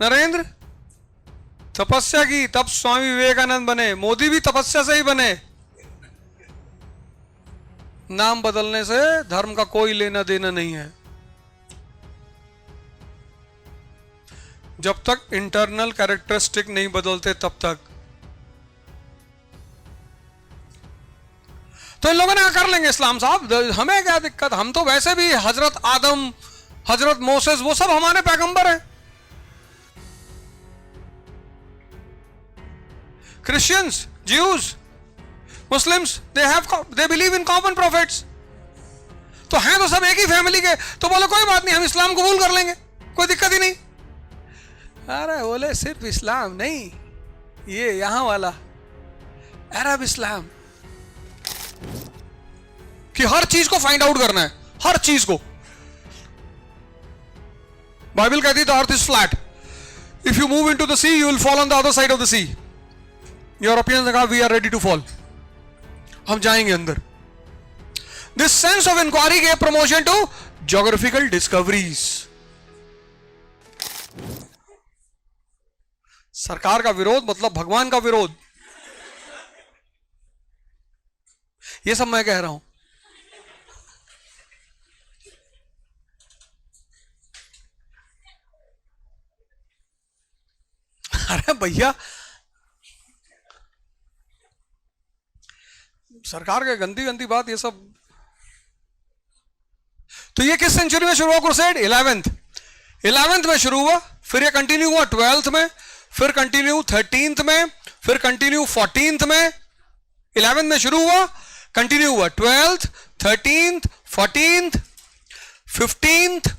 नरेंद्र तपस्या की, तब स्वामी विवेकानंद बने। मोदी भी तपस्या से ही बने। नाम बदलने से धर्म का कोई लेना देना नहीं है। जब तक इंटरनल कैरेक्टरिस्टिक नहीं बदलते तब तक। तो इन लोगों ने कर लेंगे इस्लाम साहब, हमें क्या दिक्कत, हम तो वैसे भी हजरत आदम, हजरत मोसेस, वो सब हमारे पैगंबर हैं। Christians, Jews, Muslims, they believe in common profits. तो हैं तो सब एक ही फैमिली के। तो बोले कोई बात नहीं, हम इस्लाम कबूल कर लेंगे, कोई दिक्कत ही नहीं। अरे बोले सिर्फ इस्लाम नहीं, ये यहां वाला अरब इस्लाम, कि हर चीज को फाइंड आउट करना है, हर चीज को। बाइबल कहती है the earth is flat, if you move into the sea you will fall on the other side of the sea. Europeans ने कहा we are ready to fall, हम जाएंगे अंदर। This sense of inquiry gave promotion to geographical discoveries. सरकार का विरोध मतलब भगवान का विरोध, ये सब मैं कह रहा हूं। अरे भैया, सरकार के गंदी गंदी बात ये सब। तो ये किस सेंचुरी में शुरू हुआ क्रूसेड? 11th में शुरू हुआ, फिर ये कंटिन्यू हुआ 12th में, फिर कंटिन्यू 13th में, फिर कंटिन्यू 14th में। 11th में शुरू हुआ, कंटिन्यू हुआ 12th, 13th, 14th, 15th,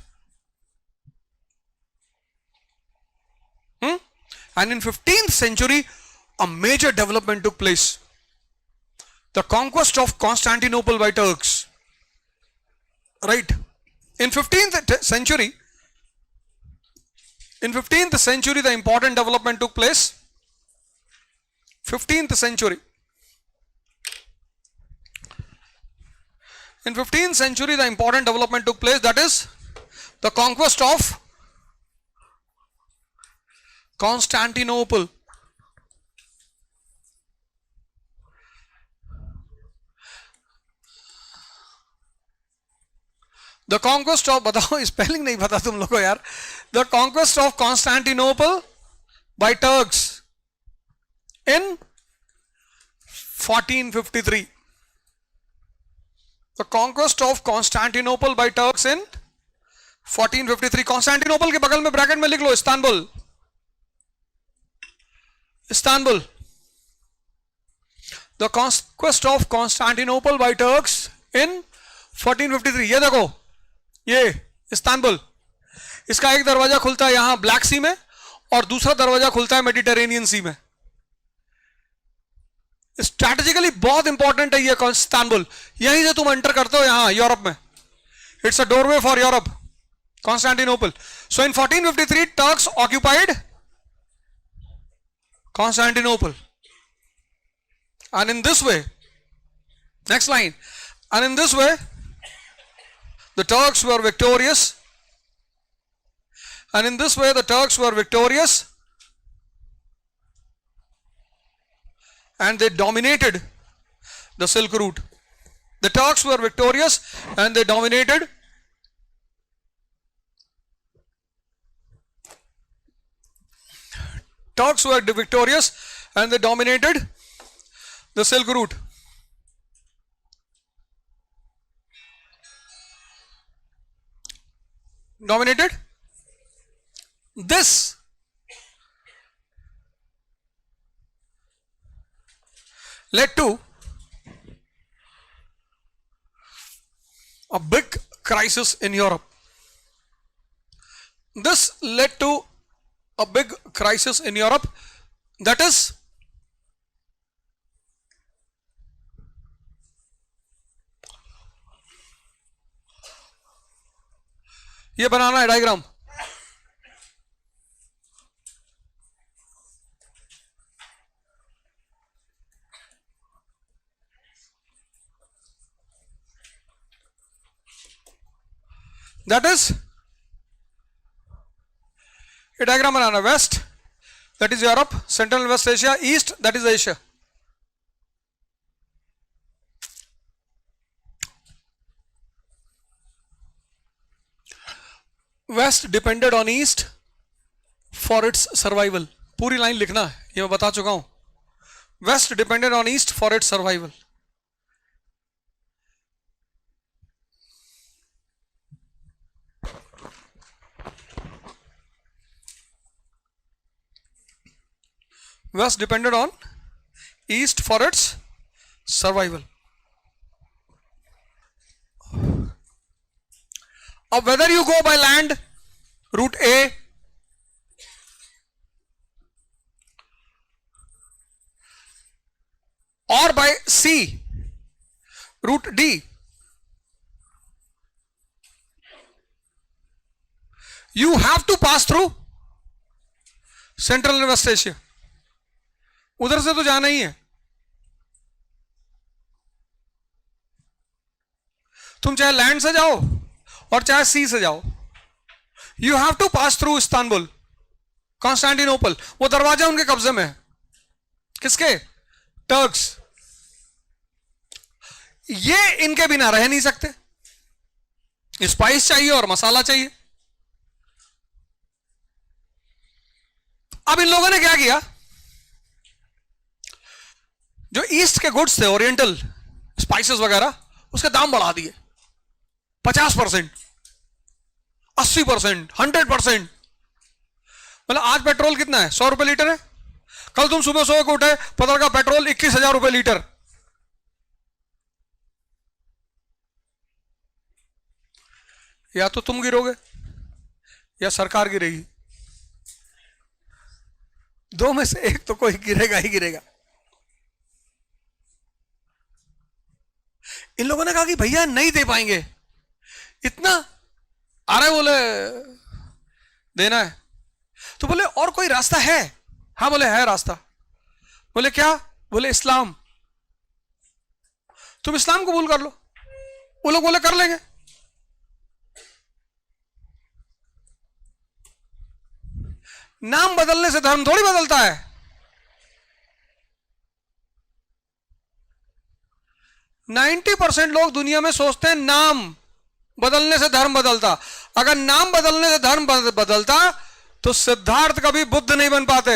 and in 15th century a major development took place, the conquest of Constantinople by Turks. Right, in 15th century the important development took place. 15th century, in 15th century the important development took place, that is the conquest of Constantinople. The conquest of, बताओ spelling नहीं पता तुम लोगों को यार। The conquest of Constantinople by Turks in 1453. The conquest of Constantinople by Turks in 1453. Constantinople के बगल में ब्रैकेट में लिख लो Istanbul. Istanbul. The conquest of Constantinople by Turks in 1453. ये देखो, ये इस्तांबुल, इसका एक दरवाजा खुलता है यहां ब्लैक सी में और दूसरा दरवाजा खुलता है मेडिटेरेनियन सी में। स्ट्रैटेजिकली बहुत इंपॉर्टेंट है ये इस्तांबुल, यहीं से तुम एंटर करते हो यहां यूरोप में। It's a doorway for Europe, Constantinople. So in 1453 Turks occupied Constantinople, and in this way, next line, and in this way the Turks were victorious, and in this way the Turks were victorious and they dominated the Silk Route. The Turks were victorious and they dominated Turks were victorious and they dominated the Silk Route. Dominated this led to a big crisis in Europe. This led to a big crisis in Europe, that is ये बनाना है diagram. That is ये diagram बनाना, west that is Europe, central west Asia, east that is Asia. West depended on east for its survival. पूरी line लिखना है, ये मैं बता चुका हूं. West depended on east for its survival. West depended on East for its survival. Now whether you go by land, route A, or by sea, route D, you have to pass through Central and West Asia. उधर से तो जाना ही है. तुम चाहे land से जाओ और चाहे सी से जाओ, you have to pass through Istanbul, Constantinople. वो दरवाजा उनके कब्जे में है. किसके? टर्क्स. ये इनके बिना रह नहीं सकते. स्पाइस चाहिए और मसाला चाहिए. अब इन लोगों ने क्या किया, जो ईस्ट के गुड्स थे, ओरिएंटल स्पाइसेस वगैरह, उसके दाम बढ़ा दिए 50%, 80%, 100%. मतलब आज पेट्रोल कितना है? 100 रुपए लीटर है. कल तुम सुबह सो के उठे, पता लगा पेट्रोल 21,000 रुपए लीटर. या तो तुम गिरोगे या सरकार गिरेगी. दो में से एक तो कोई गिरेगा ही गिरेगा. इन लोगों ने कहा कि भैया नहीं दे पाएंगे इतना. आ रहे बोले देना है. तो बोले और कोई रास्ता है? हाँ बोले है रास्ता. बोले क्या? बोले इस्लाम. तुम इस्लाम कबूल कर लो. वो लोग बोले कर लेंगे. नाम बदलने से धर्म थोड़ी बदलता है. 90% लोग दुनिया में सोचते हैं नाम बदलने से धर्म बदलता. अगर नाम बदलने से धर्म बदलता तो सिद्धार्थ कभी बुद्ध नहीं बन पाते.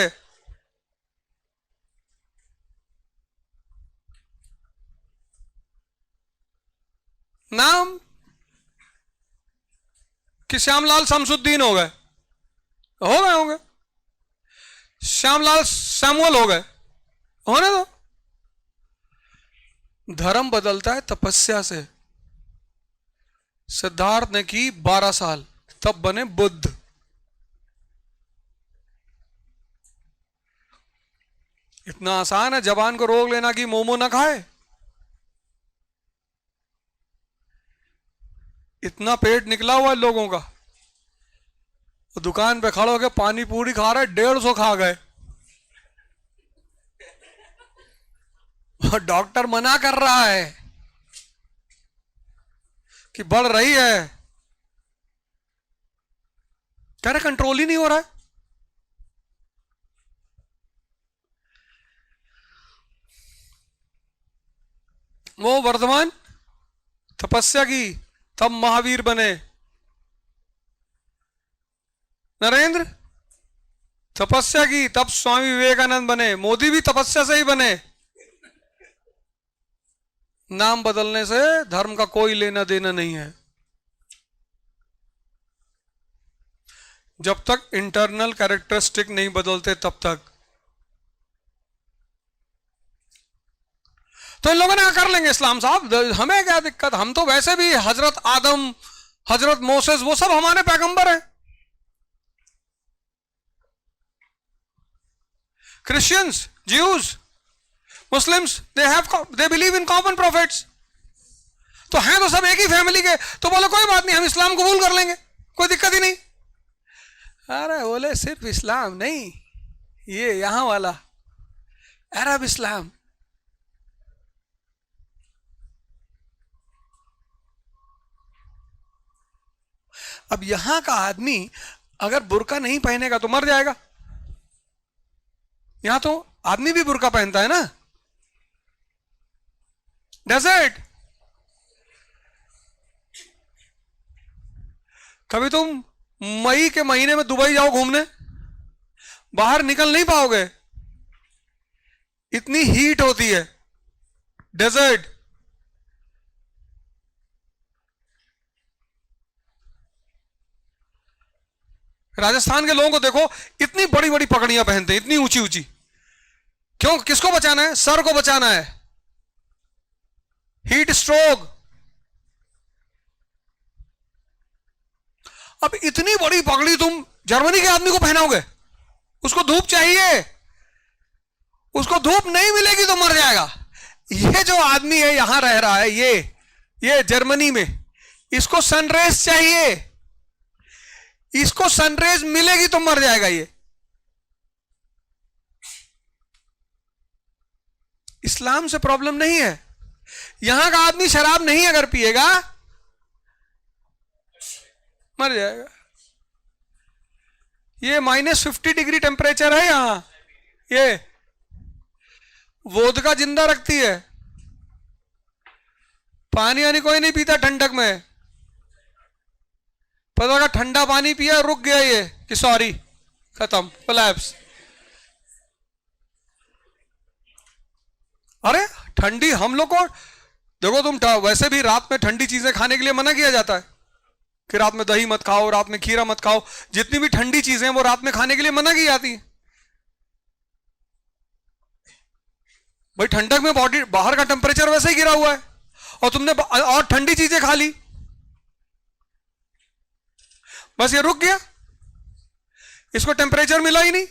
नाम कि श्यामलाल शमसुद्दीन हो गए, होंगे. श्यामलाल सैमुअल हो गए, होने दो. धर्म बदलता है तपस्या से. सिद्धार्थ ने की 12 साल, तब बने बुद्ध. इतना आसान है जबान को रोक लेना कि मोमो ना खाए. इतना पेट निकला हुआ है लोगों का. दुकान पे खड़े होकर पानी पूरी खा रहे, 150 खा गए. और डॉक्टर मना कर रहा है कि बढ़ रही है. कह रहे कंट्रोल ही नहीं हो रहा है. वो वर्धमान तपस्या की, तब महावीर बने. नरेंद्र तपस्या की, तब स्वामी विवेकानंद बने. मोदी भी तपस्या से ही बने. नाम बदलने से धर्म का कोई लेना देना नहीं है. जब तक इंटरनल कैरेक्टरिस्टिक नहीं बदलते तब तक. तो इन लोगों ने कर लेंगे इस्लाम साहब, हमें क्या दिक्कत, हम तो वैसे भी हजरत आदम, हजरत मोसेस, वो सब हमारे पैगंबर हैं. Christians, Jews, Muslims, they believe in common profits. तो हैं तो सब एक ही फैमिली के. तो बोले कोई बात नहीं, हम इस्लाम कबूल कर लेंगे, कोई दिक्कत ही नहीं. अरे बोले सिर्फ इस्लाम नहीं, ये यहां वाला अरब इस्लाम. अब यहां का आदमी अगर बुर्का नहीं पहनेगा तो मर जाएगा। यहां तो आदमी भी बुर्का पहनता है ना, डेजर्ट। कभी तुम मई के महीने में दुबई जाओ घूमने, बाहर निकल नहीं पाओगे, इतनी हीट होती है, डेजर्ट। राजस्थान के लोगों को देखो, इतनी बड़ी बड़ी पगड़ियां पहनते हैं, इतनी ऊंची ऊंची। क्यों? किसको बचाना है? सर को बचाना है, हीट स्ट्रोक। अब इतनी बड़ी पगड़ी तुम जर्मनी के आदमी को पहनाओगे, उसको धूप चाहिए, उसको धूप नहीं मिलेगी तो मर जाएगा। ये जो आदमी है यहां रह रहा है, ये जर्मनी में, इसको सनरेज चाहिए, इसको सनरेज मिलेगी तो मर जाएगा। ये इस्लाम से प्रॉब्लम नहीं है। यहां का आदमी शराब नहीं अगर पिएगा मर जाएगा। ये -50 डिग्री टेम्परेचर है यहां, ये वोदका जिंदा रखती है। पानी वानी कोई नहीं पीता ठंडक में, पता होगा ठंडा पानी पिया रुक गया ये कि सॉरी खत्म, कोलैप्स। अरे ठंडी हम लोग को देखो, तुम वैसे भी रात में ठंडी चीजें खाने के लिए मना किया जाता है कि रात में दही मत खाओ, रात में खीरा मत खाओ, जितनी भी ठंडी चीजें वो रात में खाने के लिए मना की जाती है। भाई ठंडक में बॉडी, बाहर का टेम्परेचर वैसे ही गिरा हुआ है और तुमने और ठंडी चीजें खा ली, बस ये रुक गया, इसको टेम्परेचर मिला ही नहीं।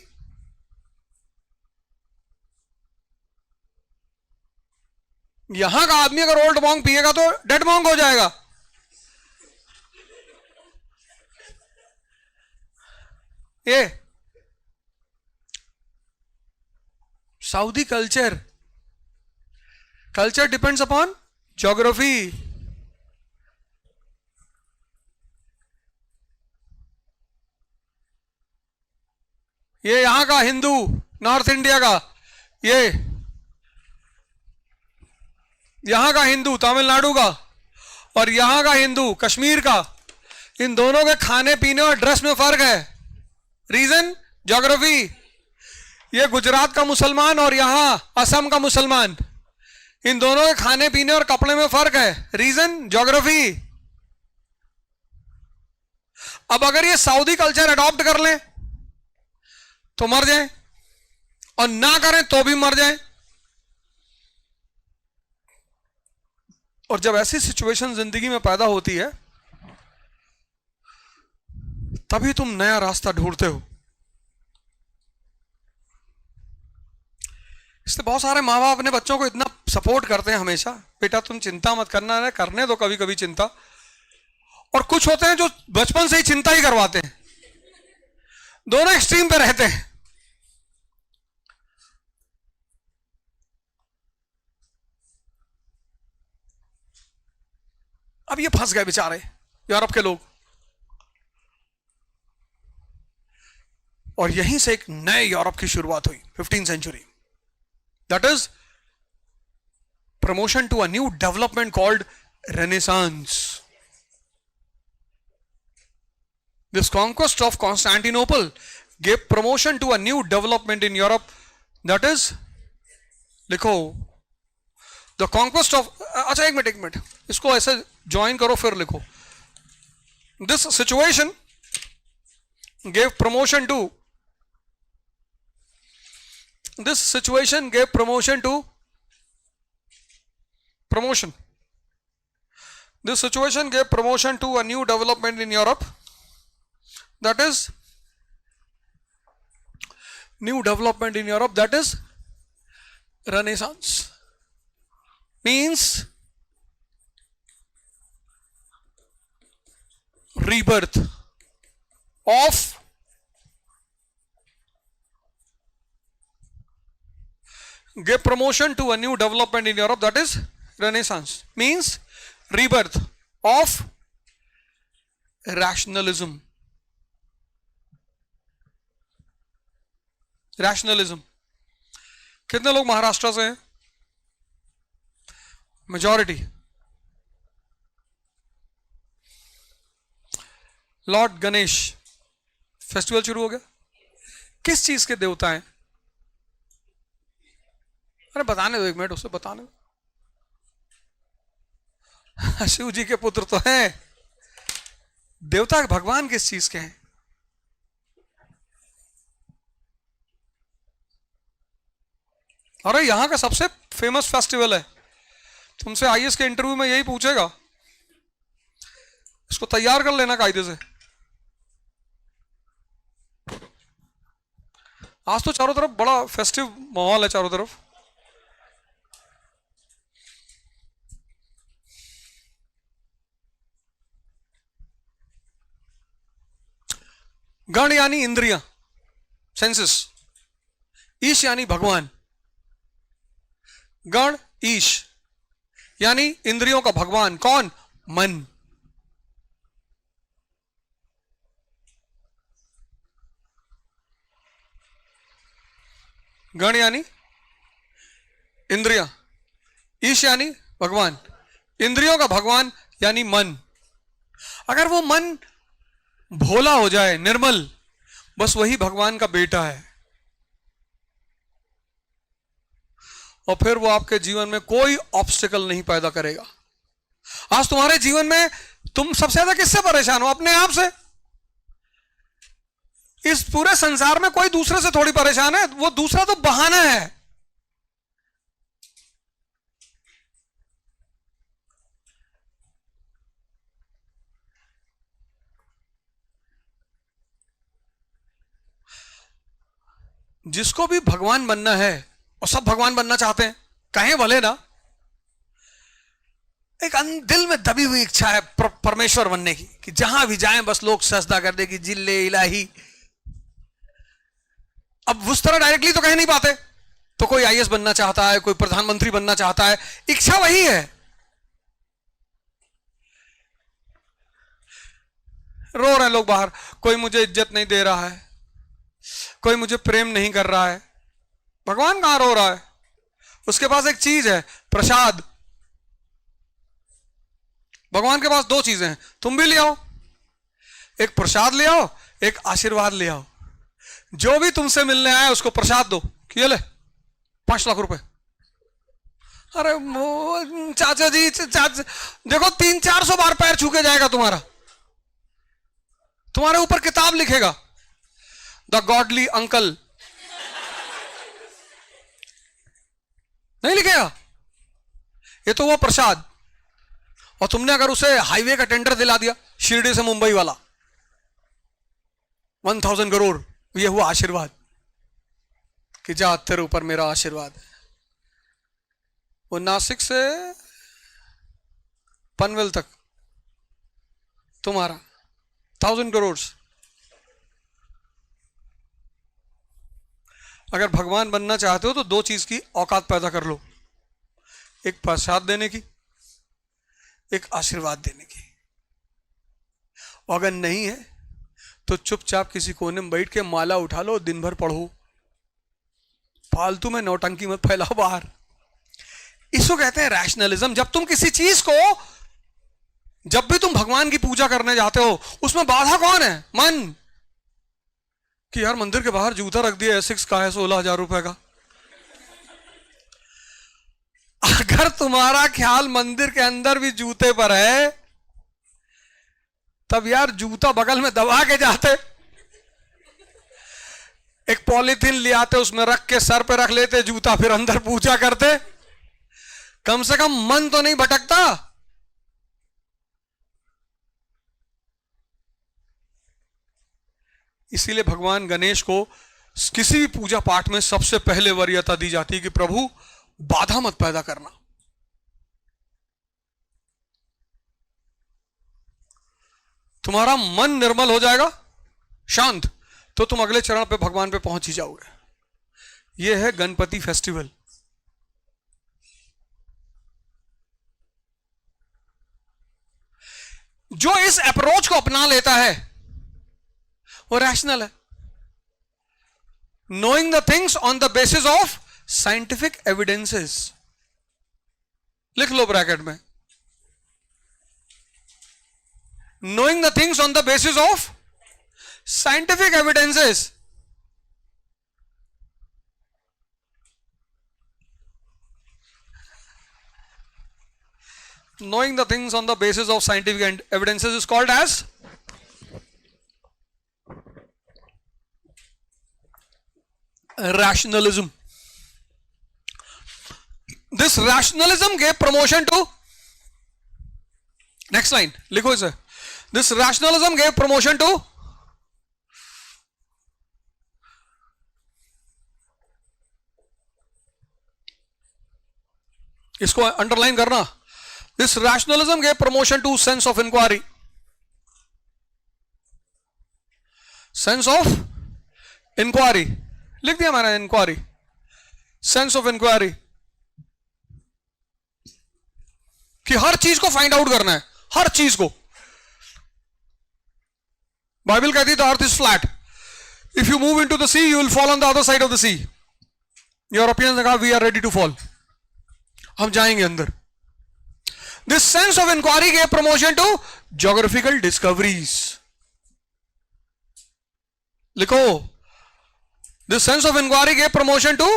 यहां का आदमी अगर ओल्ड मॉन्क पिएगा तो डेड मॉन्क हो जाएगा। ये Saudi culture depends upon geography. ये यहां का हिंदू, नॉर्थ इंडिया का, ये यहां का हिंदू तमिलनाडु का, और यहां का हिंदू कश्मीर का, इन दोनों के खाने पीने और ड्रेस में फर्क है। Reason geography. ये गुजरात का मुसलमान और यहां असम का मुसलमान, इन दोनों के खाने पीने और कपड़े में फर्क है। Reason geography. अब अगर ये सऊदी कल्चर अडॉप्ट कर लें तो मर जाए, और ना करें तो भी मर जाए। और जब ऐसी सिचुएशन जिंदगी में पैदा होती है तभी तुम नया रास्ता ढूंढते हो। इसलिए बहुत सारे माँ बाप अपने बच्चों को इतना सपोर्ट करते हैं हमेशा, बेटा तुम चिंता मत करना, है करने दो कभी कभी चिंता। और कुछ होते हैं जो बचपन से ही चिंता ही करवाते हैं, दोनों एक्सट्रीम पे रहते हैं। अब ये फंस गए बेचारे यूरोप के लोग, और यहीं से एक नए यूरोप की शुरुआत हुई 15th century. That is promotion to a new development called Renaissance. This conquest of Constantinople gave promotion to a new development in Europe. That is, लिखो, the conquest of, अच्छा एक मिनट इसको ऐसे ज्वाइन करो फिर लिखो। This situation gave promotion to, this situation gave promotion to promotion. This situation gave promotion to a new development in Europe. That is new development in Europe, that is Renaissance. Means rebirth of gave promotion to a new development in Europe, that is Renaissance. Means rebirth of rationalism. Rationalism. कितने लोग महाराष्ट्र से हैं? Majority. Lord Ganesh festival शुरू हो गया। किस चीज के देवता हैं? अरे बताने दो, 1 मिनट उससे बताने दो। शिव जी के पुत्र तो हैं। देवता भगवान किस चीज के हैं? अरे यहां का सबसे फेमस फेस्टिवल है। तुमसे आईएएस के इंटरव्यू में यही पूछेगा। इसको तैयार कर लेना कायदे से। आज तो चारों तरफ बड़ा फेस्टिव माहौल है चारों तरफ। गण यानी इंद्रियां, सेंसेस। ईश यानी भगवान। गण ईश यानी इंद्रियों का भगवान कौन? मन। गण यानी इंद्रियां, ईश यानी भगवान, इंद्रियों का भगवान यानी मन। अगर वो मन भोला हो जाए, निर्मल, बस वही भगवान का बेटा है। और फिर वो आपके जीवन में कोई ऑब्स्टिकल नहीं पैदा करेगा। आज तुम्हारे जीवन में तुम सबसे ज्यादा किससे परेशान हो? अपने आप से। इस पूरे संसार में कोई दूसरे से थोड़ी परेशान है, वो दूसरा तो बहाना है। जिसको भी भगवान बनना है, और सब भगवान बनना चाहते हैं, कहें भले ना, एक दिल में दबी हुई इच्छा है परमेश्वर बनने की, कि जहां भी जाएं बस लोग सजदा कर दे कि जिल्ले इलाही। अब उस तरह डायरेक्टली तो कह नहीं पाते, तो कोई आईएएस बनना चाहता है, कोई प्रधानमंत्री बनना चाहता है, इच्छा वही है। रो रहे लोग बाहर, कोई मुझे इज्जत नहीं दे रहा है, कोई मुझे प्रेम नहीं कर रहा है। भगवान कहां रो रहा है? उसके पास एक चीज है, प्रसाद। भगवान के पास 2 चीजें हैं, तुम भी ले आओ। एक प्रसाद ले आओ, एक आशीर्वाद ले आओ। जो भी तुमसे मिलने आए उसको प्रसाद दो कि ये ले 5 लाख रुपए। अरे चाचा जी, चाचा देखो 300-400 बार पैर छू के जाएगा तुम्हारा, तुम्हारे ऊपर किताब लिखेगा, द गॉडली अंकल। नहीं लिखेगा। ये तो वो प्रसाद। और तुमने अगर उसे हाईवे का टेंडर दिला दिया, शिरडी से मुंबई वाला, 1000 करोड़, ये हुआ आशीर्वाद कि जा तेरे ऊपर मेरा आशीर्वाद है। वो नासिक से पनवेल तक तुम्हारा 1000 करोड़। अगर भगवान बनना चाहते हो तो 2 चीज की औकात पैदा कर लो, एक प्रसाद देने की, एक आशीर्वाद देने की। अगर नहीं है तो चुपचाप किसी कोने में बैठ के माला उठा लो, दिन भर पढ़ो, फालतू में नौटंकी मत फैलाओ बाहर। इसको कहते हैं रैशनलिज्म। जब तुम किसी चीज को, जब भी तुम भगवान की पूजा करने जाते हो, उसमें बाधा कौन है? मन। कि यार मंदिर के बाहर जूता रख दिया, एसिक्स का है 16,000 रुपए का। अगर तुम्हारा ख्याल मंदिर के अंदर भी जूते पर है, तब यार जूता बगल में दबा के जाते, एक पॉलीथीन ले आते, उसमें रख के सर पे रख लेते जूता, फिर अंदर पूजा करते। कम से कम मन तो नहीं भटकता। इसीलिए भगवान गणेश को किसी भी पूजा पाठ में सबसे पहले वरीयता दी जाती है कि प्रभु बाधा मत पैदा करना। तुम्हारा मन निर्मल हो जाएगा, शांत, तो तुम अगले चरण पे भगवान पे पहुंच ही जाओगे। यह है गणपति फेस्टिवल। जो इस अप्रोच को अपना लेता है वो रैशनल है। knowing the things on the basis of scientific evidences. लिख लो ब्रैकेट में, knowing the things on the basis of scientific evidences. Knowing the things on the basis of scientific evidences is called as rationalism. This rationalism gave promotion to, next line लिखो इसे, this rationalism gave promotion to इसको underline करना, this rationalism gave promotion to sense of inquiry. Sense of inquiry लिख दिया मैंने, inquiry, sense of inquiry, कि हर चीज को फाइंड आउट करना है, हर चीज को. बाइबल कहती है the earth is flat, if you move into the sea you will fall on the other side of the sea. Europeans ने कहा we are ready to fall, हम जाएंगे अंदर. This sense of inquiry gave promotion to geographical discoveries. लिखो, this sense of inquiry gave promotion to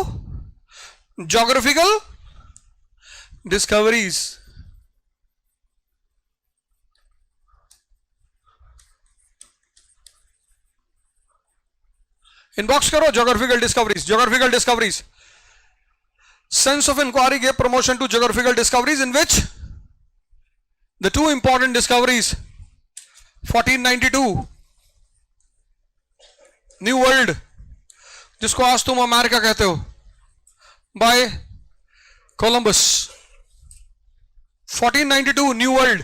geographical discoveries. Inbox करो geographical discoveries. Geographical discoveries. Sense of inquiry gave promotion to geographical discoveries, in which the two important discoveries, 1492 New World, जिसको आज तुम America कहते हो, by Columbus. 1492 new world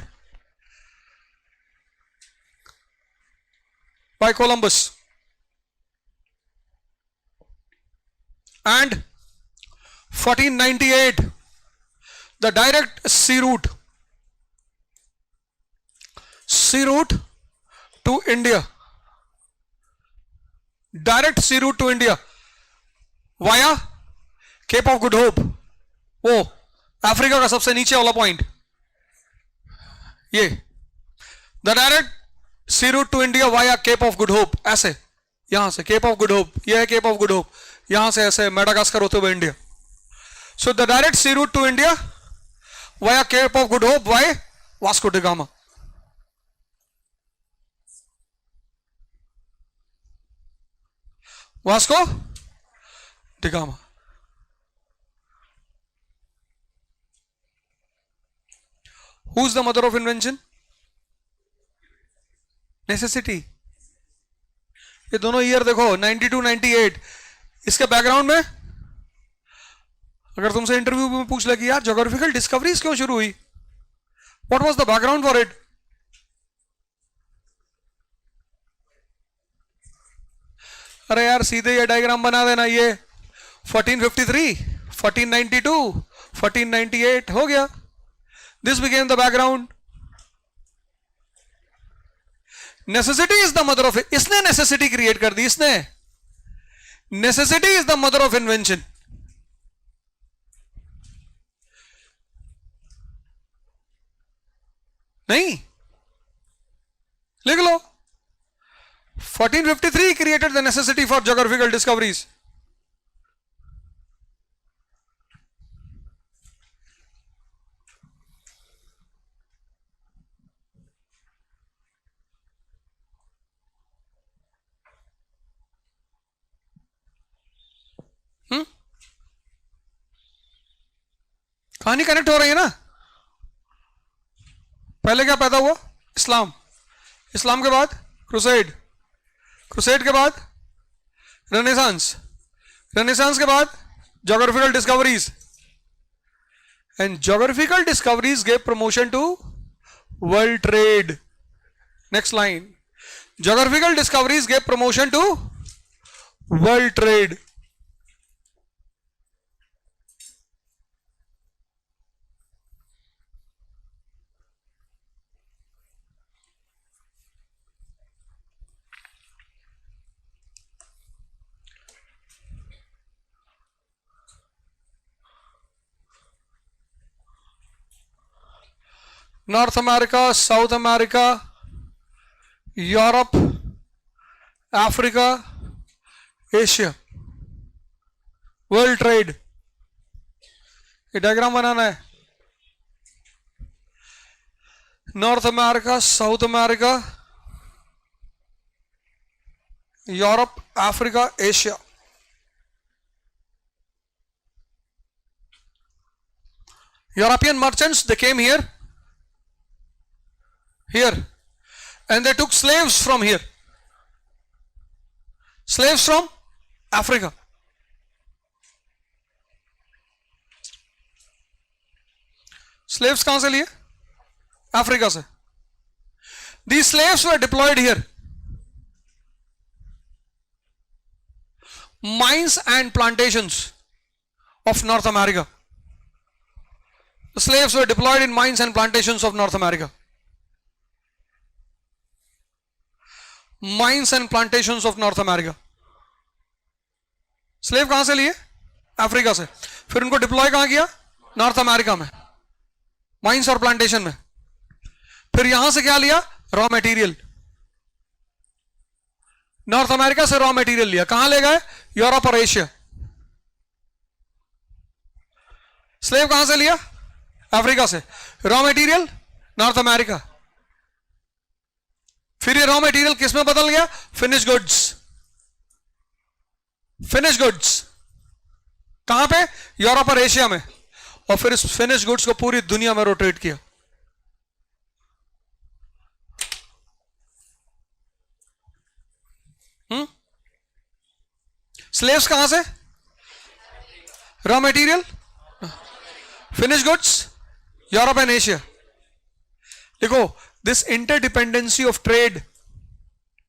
by Columbus, and 1498 the direct sea route to India, direct sea route to India via Cape of Good Hope, वो Africa का सबसे नीचे वाला पॉइंट, ये the direct sea route to India via Cape of Good Hope. ऐसे यहां से cap of Good hope, ये है केप ऑफ गुड होप, यहां से ऐसे मेडागास्कर होते हुए India. So the direct sea route to India via Cape of Good Hope by Vasco da Gama. Vasco da Gama. Who is the mother of invention? Necessity. ये दोनों year देखो 92 98. इसके background में अगर तुमसे इंटरव्यू में पूछ ले कि यार ज्योग्राफिकल डिस्कवरीज क्यों शुरू हुई, what was the background for it, अरे यार सीधे ये डायग्राम बना देना, ये 1453 1492 1498 हो गया. This became the background. Necessity is the mother of, इसने नेसेसिटी क्रिएट कर दी, इसने. Necessity is the mother of invention. नहीं, लिख लो. 1453 created the necessity for geographical discoveries. कहानी कनेक्ट हो रही है ना. पहले क्या पैदा हुआ, इस्लाम. इस्लाम के बाद क्रूसेड, क्रूसेड के बाद रेनेसांस, रेनेसांस के बाद geographical discoveries, and geographical discoveries gave promotion to world trade. Next line, geographical discoveries gave promotion to world trade. North America, South America, Europe, Africa, Asia. World trade. ये diagram बनाना है. North America, South America, Europe, Africa, Asia. European merchants, they came here, and they took slaves from here. Slaves from Africa. Slaves कहां से लिए? Africa से. These slaves were deployed here. Mines and plantations of North America. The slaves were deployed in mines and plantations of North America. Mines and plantations of North America. Slave कहां से लिए? Africa से. फिर उनको deploy कहां किया? North America में, mines और प्लांटेशन में. फिर यहां से क्या लिया? Raw material. नॉर्थ अमेरिका से रॉ मटेरियल लिया. कहां ले गए? यूरोप और एशिया. स्लेव कहां से लिया? अफ्रीका से. Raw material north America. फिर ये रॉ मटेरियल किस में बदल गया? Finish goods. फिनिश गुड्स कहां पे? यूरोप और एशिया में. और फिर इस फिनिश गुड्स को पूरी दुनिया में रोटेट किया. स्लेव्स कहां से? Raw material, finish goods, Europe and Asia. देखो, this interdependency of trade,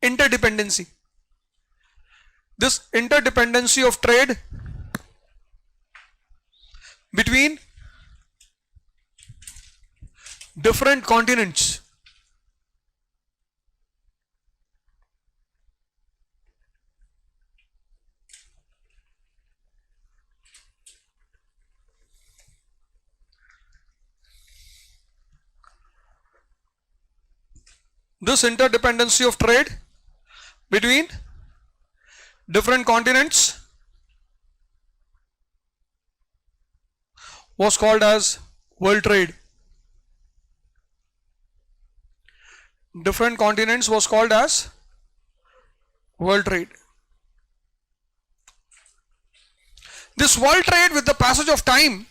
interdependency, this interdependency of trade between different continents this interdependency of trade between different continents was called as world trade. Different continents was called as world trade. This world trade, with the passage of time,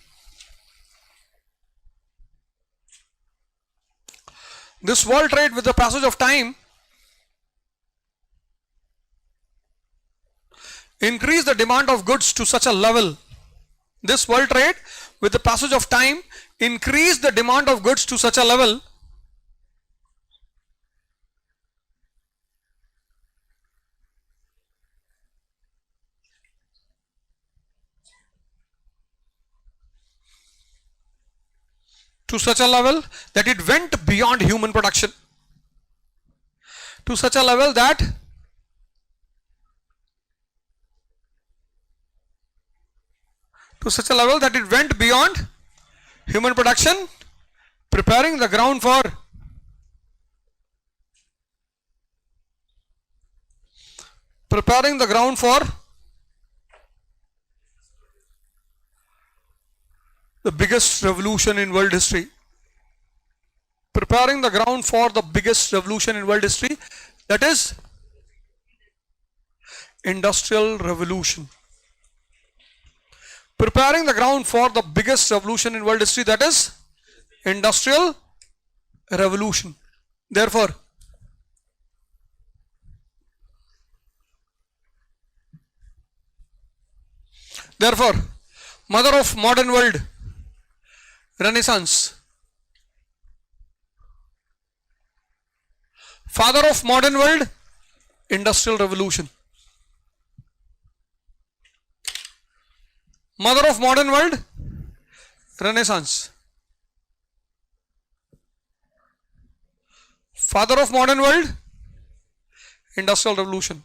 this world trade with the passage of time increase the demand of goods to such a level. This world trade with the passage of time increase the demand of goods to such a level that it went beyond human production, to such a level that it went beyond human production, preparing the ground for the biggest revolution in world history. Preparing the ground for the biggest revolution in world history, that is industrial revolution. Preparing the ground for the biggest revolution in world history, that is industrial revolution. Therefore, mother of modern world, Renaissance. Father of modern world, industrial revolution. Mother of modern world, Renaissance. Father of modern world, industrial revolution.